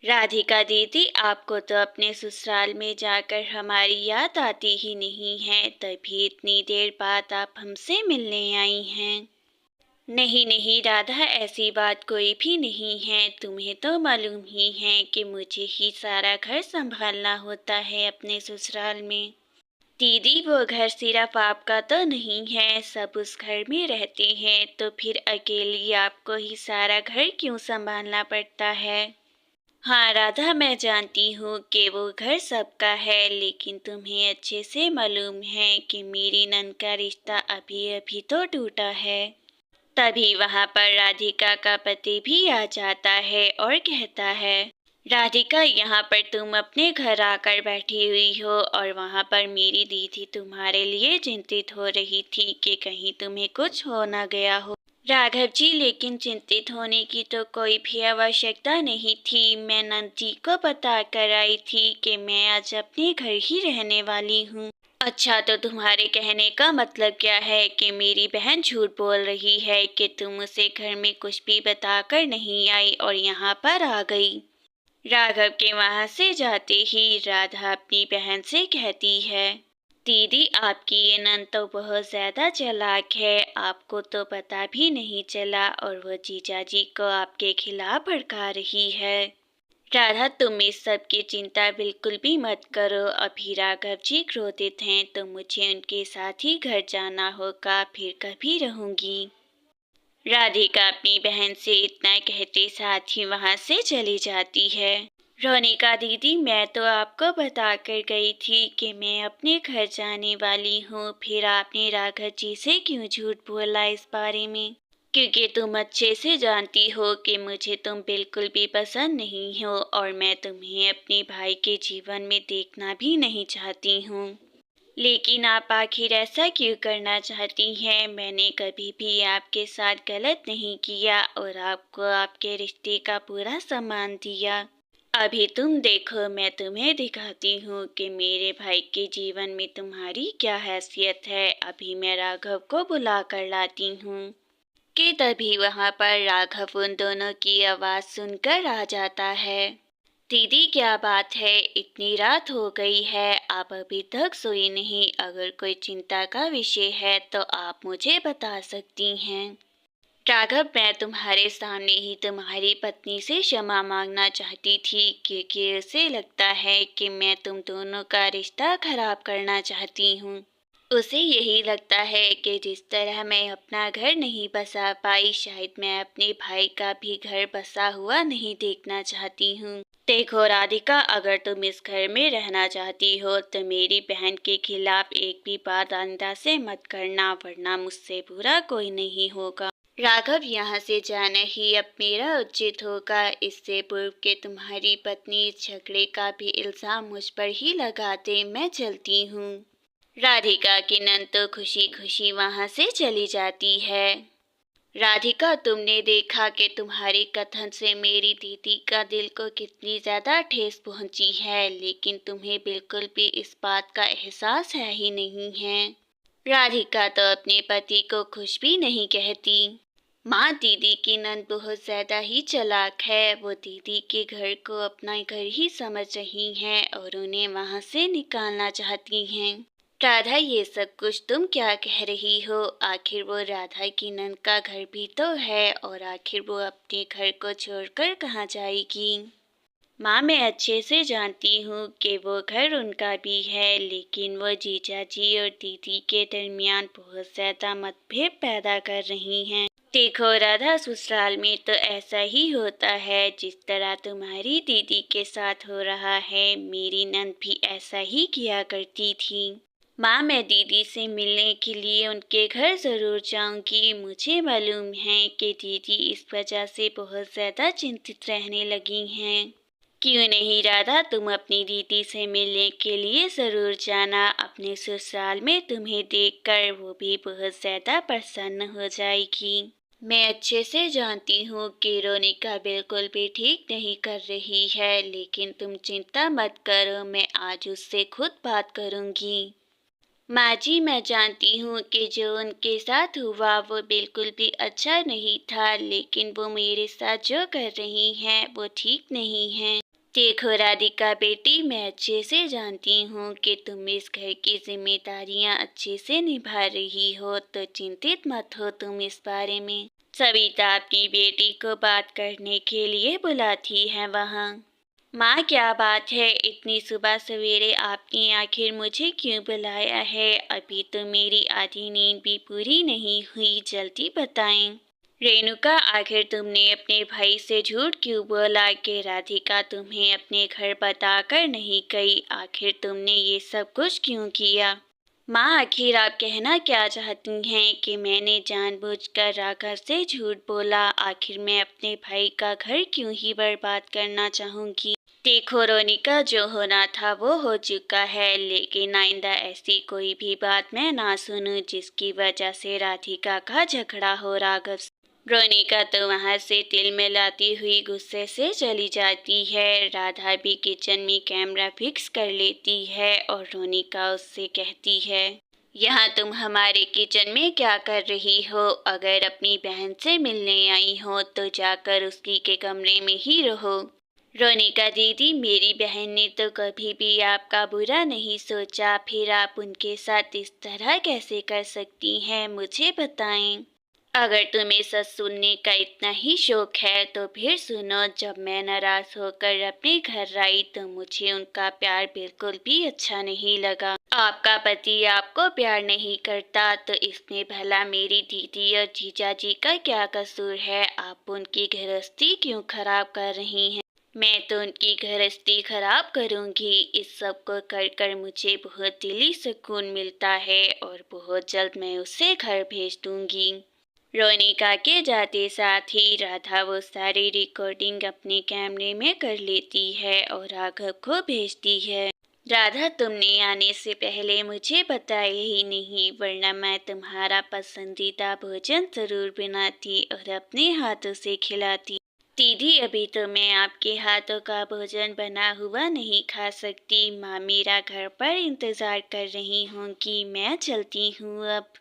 राधिका दीदी, आपको तो अपने ससुराल में जाकर हमारी याद आती ही नहीं है, तभी इतनी देर बाद आप हमसे मिलने आई हैं। नहीं नहीं राधा, ऐसी बात कोई भी नहीं है। तुम्हें तो मालूम ही है कि मुझे ही सारा घर संभालना होता है अपने ससुराल में। दीदी, वो घर सिर्फ आपका तो नहीं है, सब उस घर में रहते हैं, तो फिर अकेली आपको ही सारा घर क्यों संभालना पड़ता है। हाँ राधा, मैं जानती हूँ कि वो घर सबका है, लेकिन तुम्हें अच्छे से मालूम है कि मेरी नंद का रिश्ता अभी अभी तो टूटा है। तभी वहां पर राधिका का पति भी आ जाता है और कहता है, राधिका, यहाँ पर तुम अपने घर आकर बैठी हुई हो और वहां पर मेरी दीदी तुम्हारे लिए चिंतित हो रही थी कि कहीं तुम्हें कुछ हो ना गया हो। राघव जी, लेकिन चिंतित होने की तो कोई भी आवश्यकता नहीं थी। मैं नंद जी को बता कर आई थी कि मैं आज अपने घर ही रहने वाली हूँ। अच्छा, तो तुम्हारे कहने का मतलब क्या है कि मेरी बहन झूठ बोल रही है कि तुम उसे घर में कुछ भी बताकर नहीं आई और यहाँ पर आ गई। राघव के वहां से जाते ही राधा अपनी बहन से कहती है, दीदी, आपकी ये नंद तो बहुत ज्यादा चालाक है, आपको तो पता भी नहीं चला और वो जीजाजी को आपके खिलाफ भड़का रही है। राधा, तुम इस सब की चिंता बिल्कुल भी मत करो। अभी राघव जी क्रोधित हैं तो मुझे उनके साथ ही घर जाना होगा, फिर कभी रहूंगी। राधिका अपनी बहन से इतना कहते साथ ही वहां से चली जाती है। रोनिका दीदी, मैं तो आपको बता कर गई थी कि मैं अपने घर जाने वाली हूँ, फिर आपने राघव जी से क्यों झूठ बोला इस बारे में। क्योंकि तुम अच्छे से जानती हो कि मुझे तुम बिल्कुल भी पसंद नहीं हो और मैं तुम्हें अपने भाई के जीवन में देखना भी नहीं चाहती हूँ। लेकिन आप आखिर ऐसा क्यों करना चाहती हैं। मैंने कभी भी आपके साथ गलत नहीं किया और आपको आपके रिश्ते का पूरा सम्मान दिया। अभी तुम देखो, मैं तुम्हें दिखाती हूँ कि मेरे भाई के जीवन में तुम्हारी क्या हैसियत है। अभी मैं राघव को बुला कर लाती हूँ। कि तभी वहां पर राघव उन दोनों की आवाज सुनकर आ जाता है। दीदी, क्या बात है, इतनी रात हो गई है, आप अभी तक सोई नहीं। अगर कोई चिंता का विषय है तो आप मुझे बता सकती हैं। राघव, मैं तुम्हारे सामने ही तुम्हारी पत्नी से क्षमा मांगना चाहती थी, क्योंकि उसे लगता है कि मैं तुम दोनों का रिश्ता खराब करना चाहती हूँ। उसे यही लगता है कि जिस तरह मैं अपना घर नहीं बसा पाई, शायद मैं अपने भाई का भी घर बसा हुआ नहीं देखना चाहती हूँ। देखो राधिका, अगर तुम इस घर में रहना चाहती हो तो मेरी बहन के खिलाफ एक भी बात आइंदा से मत करना, वरना मुझसे बुरा कोई नहीं होगा। राघव, यहाँ से जाना ही अब मेरा उचित होगा। इससे पूर्व के तुम्हारी पत्नी इस झगड़े का भी इल्जाम मुझ पर ही लगाते, मैं चलती हूँ। राधिका की नंद तो खुशी खुशी वहां से चली जाती है। राधिका, तुमने देखा कि तुम्हारे कथन से मेरी दीदी का दिल को कितनी ज्यादा ठेस पहुंची है, लेकिन तुम्हें बिल्कुल भी इस बात का एहसास है ही नहीं है। राधिका तो अपने पति को खुश भी नहीं कहती। माँ, दीदी की नंद बहुत ज्यादा ही चालाक है। वो दीदी के घर को अपना घर ही समझ रही हैं और उन्हें वहां से निकालना चाहती हैं। राधा, ये सब कुछ तुम क्या कह रही हो। आखिर वो राधा की नंद का घर भी तो है और आखिर वो अपने घर को छोड़कर कहाँ जाएगी। माँ, मैं अच्छे से जानती हूँ कि वो घर उनका भी है, लेकिन वो जीजा जी और दीदी के दरमियान बहुत ज्यादा मतभेद पैदा कर रही हैं। देखो राधा, ससुराल में तो ऐसा ही होता है। जिस तरह तुम्हारी दीदी के साथ हो रहा है, मेरी नंद भी ऐसा ही किया करती थी। माँ, मैं दीदी से मिलने के लिए उनके घर जरूर जाऊंगी। मुझे मालूम है कि दीदी इस वजह से बहुत ज्यादा चिंतित रहने लगी हैं। क्यों नहीं राधा, तुम अपनी दीदी से मिलने के लिए जरूर जाना। अपने ससुराल में तुम्हें देखकर वो भी बहुत ज्यादा प्रसन्न हो जाएगी। मैं अच्छे से जानती हूँ कि रोनिका बिल्कुल भी ठीक नहीं कर रही है, लेकिन तुम चिंता मत करो, मैं आज उससे खुद बात करूँगी। माँ जी, मैं जानती हूँ कि जो उनके साथ हुआ वो बिल्कुल भी अच्छा नहीं था, लेकिन वो मेरे साथ जो कर रही हैं वो ठीक नहीं है। देखो राधिका बेटी, मैं अच्छे से जानती हूँ कि तुम इस घर की जिम्मेदारियाँ अच्छे से निभा रही हो, तो चिंतित मत हो तुम इस बारे में। सविता अपनी बेटी को बात करने के लिए बुलाती है वहाँ। माँ, क्या बात है, इतनी सुबह सवेरे आपने आखिर मुझे क्यों बुलाया है? अभी तो मेरी आधी नींद भी पूरी नहीं हुई, जल्दी बताएं। रेणुका, आखिर तुमने अपने भाई से झूठ क्यों बोला कि राधिका तुम्हें अपने घर बताकर नहीं गई? आखिर तुमने ये सब कुछ क्यों किया? माँ, आखिर आप कहना क्या चाहती हैं कि मैंने जानबूझकर राघव से झूठ बोला? आखिर मैं अपने भाई का घर क्यों ही बर्बाद करना चाहूँगी? देखो रोनिका, जो होना था वो हो चुका है, लेकिन आइंदा ऐसी कोई भी बात मैं ना सुनूं जिसकी वजह से राधिका का झगड़ा हो राघव से। रोनिका तो वहाँ से तिलमिलाती हुई गुस्से से चली जाती है। राधा भी किचन में कैमरा फिक्स कर लेती है और रोनिका उससे कहती है, यहाँ तुम हमारे किचन में क्या कर रही हो? अगर अपनी बहन से मिलने आई हो तो जाकर उसकी के कमरे में ही रहो। रोनिका दीदी, मेरी बहन ने तो कभी भी आपका बुरा नहीं सोचा, फिर आप उनके साथ इस तरह कैसे कर सकती हैं? मुझे बताएं। अगर तुम्हें सच सुनने का इतना ही शौक है तो फिर सुनो। जब मैं नाराज होकर अपने घर आई तो मुझे उनका प्यार बिल्कुल भी अच्छा नहीं लगा। आपका पति आपको प्यार नहीं करता तो इसमें भला मेरी दीदी और जीजाजी का क्या कसूर है? आप उनकी गृहस्थी क्यों खराब कर रही हैं? मैं तो उनकी गृहस्थी खराब करूंगी। इस सब को कर कर मुझे बहुत दिली सुकून मिलता है और बहुत जल्द मैं उसे घर भेज दूंगी। रोनिका के जाते साथ ही राधा वो सारी रिकॉर्डिंग अपने कैमरे में कर लेती है और राघव को भेजती है। राधा, तुमने आने से पहले मुझे बताया ही नहीं, वरना मैं तुम्हारा पसंदीदा भोजन जरूर बनाती और अपने हाथों से खिलाती। दीदी, अभी तो मैं आपके हाथों का भोजन बना हुआ नहीं खा सकती। माँ मेरा घर पर इंतजार कर रही होंगी, मैं चलती हूँ अब।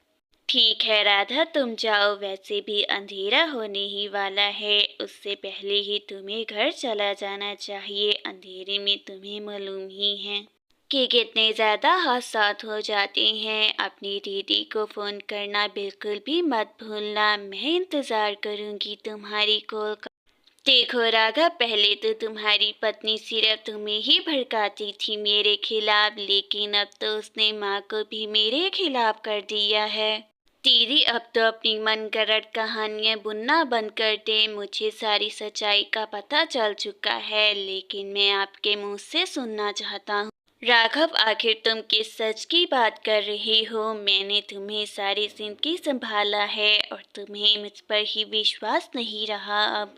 ठीक है राधा, तुम जाओ, वैसे भी अंधेरा होने ही वाला है, उससे पहले ही तुम्हें घर चला जाना चाहिए। अंधेरे में तुम्हें मालूम ही है कि कितने ज़्यादा हादसात हो जाते हैं। अपनी दीदी को फ़ोन करना बिल्कुल भी मत भूलना, मैं इंतज़ार करूँगी तुम्हारी कॉल का। देखो राघव, पहले तो तुम्हारी पत्नी सिर्फ तुम्हें ही भड़काती थी मेरे खिलाफ, लेकिन अब तो उसने माँ को भी मेरे खिलाफ कर दिया है। दीदी, अब तो अपनी मनगढ़ंत कहानियाँ बुनना बंद कर दे। मुझे सारी सच्चाई का पता चल चुका है, लेकिन मैं आपके मुंह से सुनना चाहता हूँ। राघव, आखिर तुम किस सच की बात कर रही हो? मैंने तुम्हें सारी जिंदगी संभाला है और तुम्हें मुझ पर ही विश्वास नहीं रहा अब।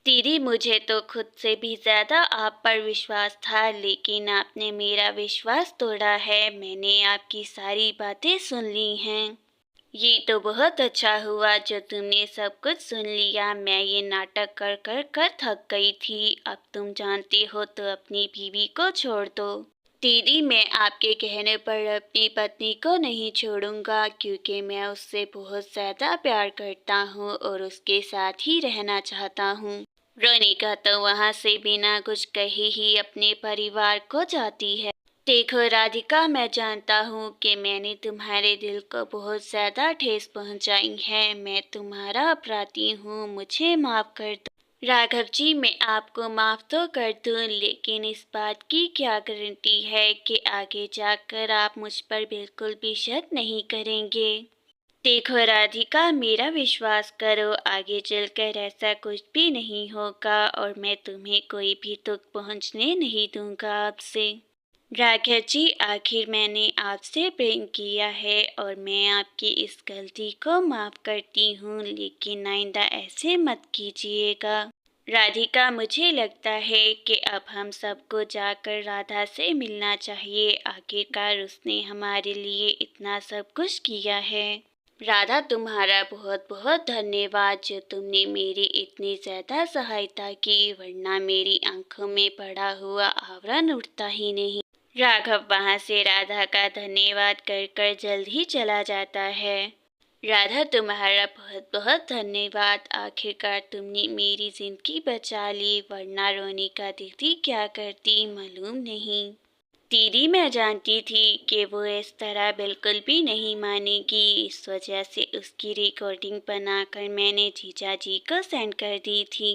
दीदी, मुझे तो खुद से भी ज़्यादा आप पर विश्वास था, लेकिन आपने मेरा विश्वास तोड़ा है। मैंने आपकी सारी बातें सुन ली हैं। ये तो बहुत अच्छा हुआ जो तुमने सब कुछ सुन लिया। मैं ये नाटक कर कर कर थक गई थी। अब तुम जानते हो तो अपनी बीवी को छोड़ दो। दीदी, मैं आपके कहने पर अपनी पत्नी को नहीं छोड़ूंगा, क्योंकि मैं उससे बहुत ज़्यादा प्यार करता हूँ और उसके साथ ही रहना चाहता हूँ। रोनिका तो वहाँ से बिना कुछ कहे ही अपने परिवार को जाती है। देखो राधिका, मैं जानता हूँ कि मैंने तुम्हारे दिल को बहुत ज़्यादा ठेस पहुँचाई है। मैं तुम्हारा अपराधी हूँ, मुझे माफ़ कर दो। राघव जी, मैं आपको माफ़ तो कर दूँ, लेकिन इस बात की क्या गारंटी है कि आगे जाकर आप मुझ पर बिल्कुल भी शक नहीं करेंगे? देखो राधिका, मेरा विश्वास करो, आगे चलकर ऐसा कुछ भी नहीं होगा और मैं तुम्हें कोई भी दुख पहुँचने नहीं दूंगा आपसे। राघव जी, आखिर मैंने आपसे प्रेम किया है और मैं आपकी इस गलती को माफ़ करती हूँ, लेकिन आइंदा ऐसे मत कीजिएगा। राधिका, मुझे लगता है कि अब हम सबको जाकर राधा से मिलना चाहिए। आखिरकार उसने हमारे लिए इतना सब कुछ किया है। राधा, तुम्हारा बहुत बहुत धन्यवाद जो तुमने मेरी इतनी ज़्यादा सहायता की, वरना मेरी आंखों में पड़ा हुआ आवरण उठता ही नहीं। राघव वहाँ से राधा का धन्यवाद कर कर जल्द ही चला जाता है। राधा, तुम्हारा बहुत बहुत धन्यवाद। आखिरकार तुमने मेरी ज़िंदगी बचा ली, वरना रोने का दीदी क्या करती मालूम नहीं। दीदी, मैं जानती थी कि वो इस तरह बिल्कुल भी नहीं मानेगी, इस वजह से उसकी रिकॉर्डिंग बनाकर मैंने जीजा जी को सेंड कर दी थी।